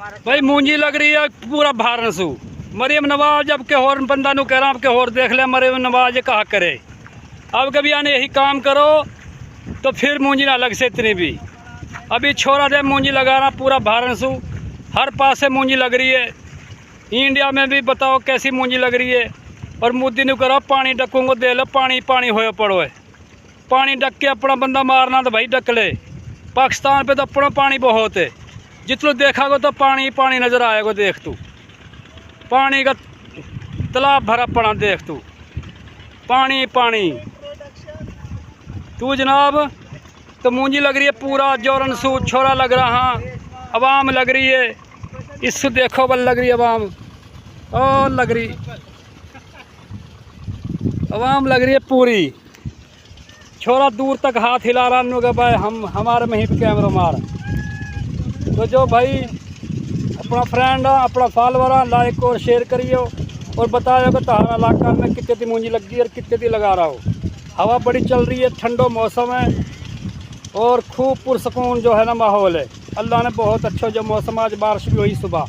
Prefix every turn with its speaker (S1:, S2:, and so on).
S1: भाई मूंजी लग रही है पूरा भारन सू। मरियम नवाज जब के होर बंदा नु कह रहा के होर देख लिया मरियम नवाज ये कहा करे। अब कभी आने यही काम करो तो फिर मूंजी ना लग से इतनी भी। अभी छोरा दे मूंजी लगा रहा पूरा भारन सू, हर पास से मूंजी लग रही है। इंडिया में भी बताओ कैसी मूंजी लग रही है। और मोदी ने करा पानी डकूंगो दे लो, पानी पानी होए पड़ो है। पानी डक के अपना बंदा मारना तो भाई डक ले। पाकिस्तान पे तो अपना पानी बहुत है, जितना देखा गो तो पानी पानी नज़र आएगा। देख तू पानी का तालाब भरा पड़ा, देख तू पानी पानी। तू जनाब तो मूंजी लग रही है पूरा जोरन सू, छोरा लग रहा, अवाम लग रही है। इससे देखो बल लग रही है अवाम, और लग रही अवाम लग रही है पूरी। छोरा दूर तक हाथ हिला रहा है भाई हम हमारे में ही कैमरा मार। तो जो भाई अपना फ्रेंड है, अपना फॉलोवर है, लाइक और शेयर करियो और बताओ कि तुम्हारा इलाका में कितने दी मूंजी लगी और कितने दी लगा रहा हो। हवा बड़ी चल रही है, ठंडो मौसम है और खूब पुरसकून जो है ना माहौल है। अल्लाह ने बहुत अच्छा जो मौसम, आज बारिश भी हुई सुबह।